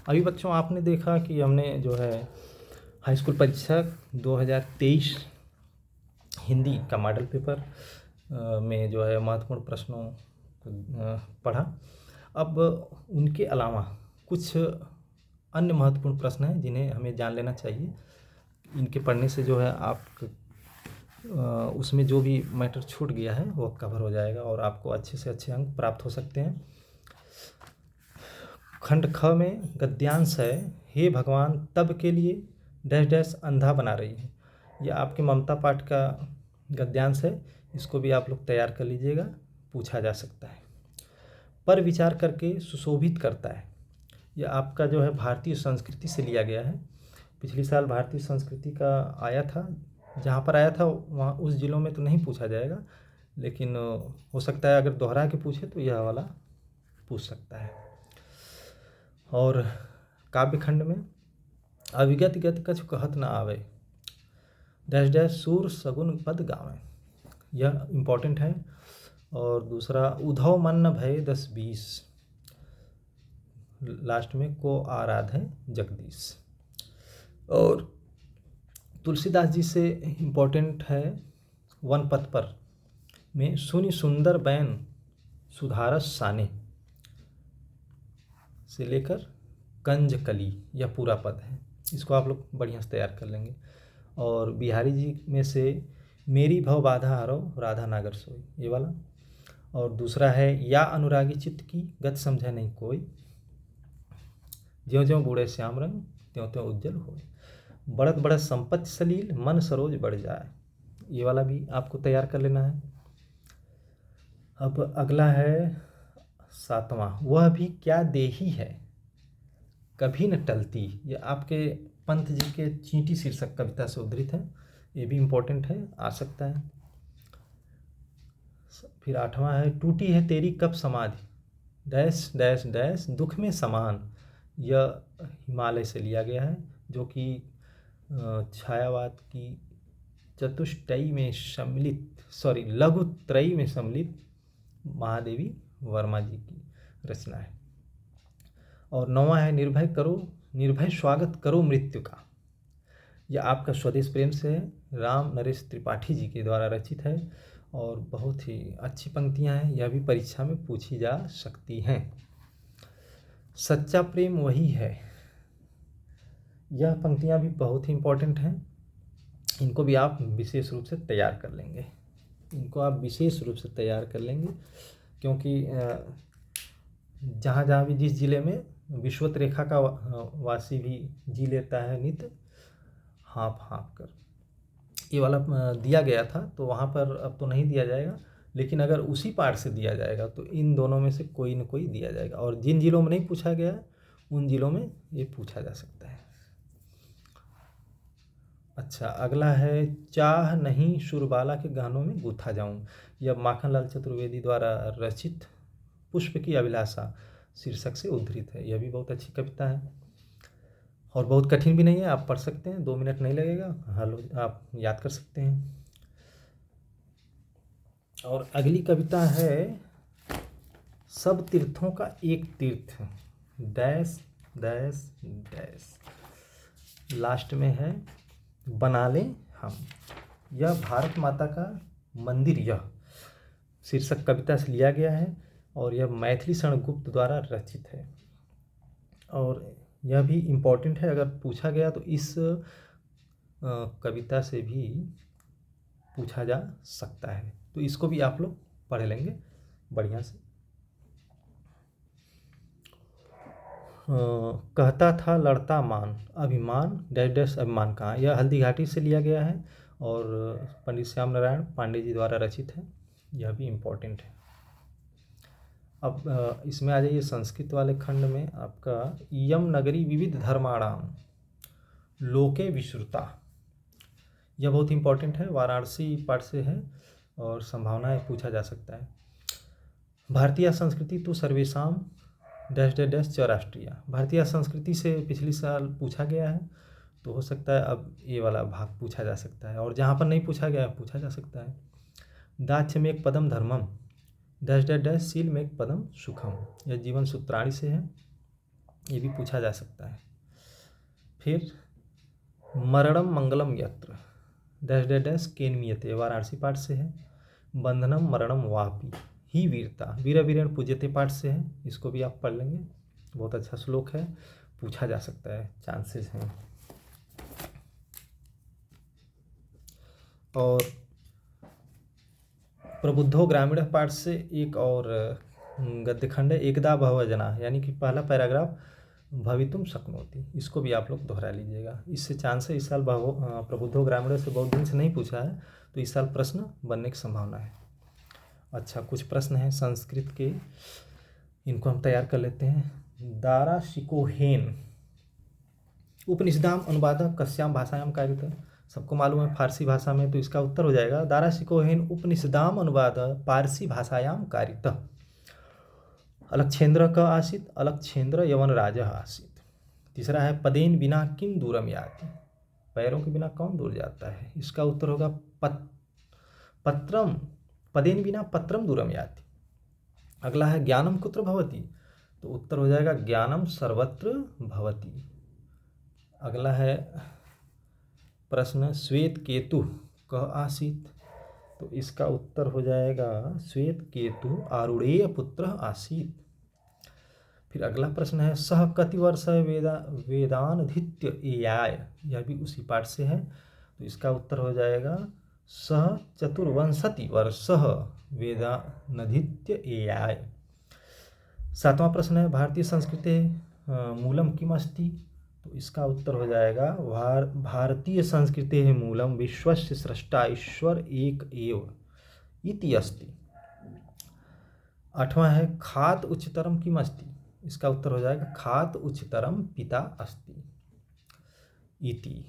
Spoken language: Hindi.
अभी बच्चों आपने देखा कि हमने जो है हाई स्कूल परीक्षा 2023 हिंदी का मॉडल पेपर में जो है महत्वपूर्ण प्रश्नों को पढ़ा। अब उनके अलावा कुछ अन्य महत्वपूर्ण प्रश्न हैं जिन्हें हमें जान लेना चाहिए। इनके पढ़ने से जो है आप उसमें जो भी मैटर छूट गया है वो कवर हो जाएगा और आपको अच्छे से अच्छे अंक प्राप्त हो सकते हैं। खंड ख में गद्यांश है, हे भगवान तब के लिए डैश डैश अंधा बना रही है। यह आपके ममता पाठ का गद्यांश है, इसको भी आप लोग तैयार कर लीजिएगा, पूछा जा सकता है। पर विचार करके सुशोभित करता है, यह आपका जो है भारतीय संस्कृति से लिया गया है। पिछली साल भारतीय संस्कृति का आया था, जहाँ पर आया था वहाँ उस जिलों में तो नहीं पूछा जाएगा, लेकिन हो सकता है अगर दोहरा के पूछे तो यह वाला पूछ सकता है। और काव्य खंड में अविगत गत कछु कहत न आवे, डैश डैश सूर सगुन पद गावे, यह इम्पोर्टेंट है। और दूसरा उधव मन न भय 10-20, लास्ट में को आराध है जगदीश। और तुलसीदास जी से इम्पोर्टेंट है वन पथ पर में सुनि सुंदर बैन सुधारस साने से लेकर कंज कली, यह पूरा पद है, इसको आप लोग बढ़िया से तैयार कर लेंगे। और बिहारी जी में से मेरी भव बाधा हारो राधा नागर सोई, ये वाला। और दूसरा है या अनुरागी चित्त की गत समझे नहीं कोई, ज्यों ज्यों बूढ़े श्याम रंग त्यों त्यों उज्जवल होए, बढ़त बढ़त संपत्ति सलील मन सरोज बढ़ जाए, ये वाला भी आपको तैयार कर लेना है। अब अगला है 7वां, वह भी क्या देही है कभी न टलती, ये आपके पंत जी के चींटी शीर्षक कविता से उद्धृत है, ये भी इम्पोर्टेंट है, आ सकता है। फिर 8वां है टूटी है तेरी कब समाधि, डैश डैश डैश दुख में समान, यह हिमालय से लिया गया है, जो कि छायावाद की चतुष्टयी में सम्मिलित लघुत्रयी में सम्मिलित महादेवी वर्मा जी की रचना है। और 9वां है निर्भय स्वागत करो मृत्यु का, यह आपका स्वदेश प्रेम से है, राम नरेश त्रिपाठी जी के द्वारा रचित है और बहुत ही अच्छी पंक्तियां हैं, यह भी परीक्षा में पूछी जा सकती हैं। सच्चा प्रेम वही है, यह पंक्तियां भी बहुत ही इम्पोर्टेंट हैं, इनको भी आप विशेष रूप से तैयार कर लेंगे, क्योंकि जहाँ जहाँ भी जिस जिले में विश्वत रेखा का वासी भी जी लेता है नित हाँफ हाँफ कर, ये वाला दिया गया था, तो वहाँ पर अब तो नहीं दिया जाएगा, लेकिन अगर उसी पार्ट से दिया जाएगा तो इन दोनों में से कोई न कोई दिया जाएगा। और जिन जिलों में नहीं पूछा गया है उन जिलों में ये पूछा जा सकता है। अच्छा, अगला है चाह नहीं शुरबाला के गानों में गूथा जाऊं, यह माखनलाल चतुर्वेदी द्वारा रचित पुष्प की अभिलाषा शीर्षक से उद्धृत है, यह भी बहुत अच्छी कविता है और बहुत कठिन भी नहीं है, आप पढ़ सकते हैं, 2 मिनट नहीं लगेगा, हल आप याद कर सकते हैं। और अगली कविता है सब तीर्थों का एक तीर्थ, डैश डैश डैश, लास्ट में है बना लें हम, यह भारत माता का मंदिर यह शीर्षक कविता से लिया गया है और यह मैथिली शरण गुप्त द्वारा रचित है। और यह भी इम्पोर्टेंट है, अगर पूछा गया तो इस कविता से भी पूछा जा सकता है, तो इसको भी आप लोग पढ़ लेंगे बढ़िया से। कहता था लड़ता मान अभिमान डैश डैश अभिमान कहाँ, यह हल्दी घाटी से लिया गया है और पंडित श्याम नारायण पांडे जी द्वारा रचित है, यह भी इम्पोर्टेंट है। अब इसमें आ जाइए संस्कृत वाले खंड में, आपका इयम नगरी विविध धर्माणाम लोके विश्रुता, यह बहुत इंपॉर्टेंट है, वाराणसी पाठ से है और संभावना है पूछा जा सकता है। भारतीय संस्कृति तो सर्वेशाम डैश डैश डैश च राष्ट्रीय, भारतीय संस्कृति से पिछली साल पूछा गया है, तो हो सकता है अब ये वाला भाग पूछा जा सकता है, और जहाँ पर नहीं पूछा गया है पूछा जा सकता है। दाक्ष में एक पदम धर्मम डैश डैश डैश शील में एक पदम सुखम, यह जीवन सूत्राणी से है। ये भी पूछा जा सकता है। फिर मरणम मंगलम यत्र डैश डैश डैश केन्मीयते, वाराणसी पाठ से है। बंधनम मरणम वापि ही वीरता वीर वीरेण पूज्यते पाठ से है। इसको भी आप पढ़ लेंगे, बहुत अच्छा श्लोक है, पूछा जा सकता है, चांसेस हैं। और प्रबुद्धो ग्रामीण पाठ से एक और गद्य खंड है, एकदा भवजना, यानी कि पहला पैराग्राफ भवितुम शक्नोति, इसको भी आप लोग दोहरा लीजिएगा। इससे चांस है इस साल प्रबुद्धो ग्रामीण से बहुत दिन से नहीं पूछा है, तो इस साल प्रश्न बनने की संभावना है। अच्छा, कुछ प्रश्न हैं संस्कृत के, इनको हम तैयार कर लेते हैं। दारा शिकोहेन उपनिषदाम अनुवाद कस्याम भाषायाम कारित, सबको मालूम है फारसी भाषा में, तो इसका उत्तर हो जाएगा दारा शिकोहेन उपनिषदाम अनुवाद पारसी भाषायाम कारित। अलक्षेन्द्र का आसीत, अलक्षेन्द्र यवन राजा आसीत। तीसरा है पदेन बिना किम दूरम याति, पैरों के बिना कौन दूर जाता है, इसका उत्तर होगा पत्रम, पदेन बिना पत्रम दूरम याति। अगला है ज्ञानम कुत्र भवति, तो उत्तर हो जाएगा ज्ञानम सर्वत्र भवति। अगला है प्रश्न श्वेत केतु कह आसीत, तो इसका उत्तर हो जाएगा श्वेत केतु आरुणेय पुत्र आसीत। फिर अगला प्रश्न है सह कति वर्ष वेदानधित्य एयाय, यह भी उसी पाठ से है, तो इसका उत्तर हो जाएगा सह चतुर्विंशति वर्ष वेदानधित्य एयाय। सातवां प्रश्न है भारतीय संस्कृति मूलम किम अस्ति, तो इसका उत्तर हो जाएगा भारतीय संस्कृति मूलम विश्वस्य स्रष्टा ईश्वर एक एव इति अस्ति। आठवां है खात उच्चतरम किम अस्ति, इसका उत्तर हो जाएगा खात उच्चतरम पिता अस्ति इति।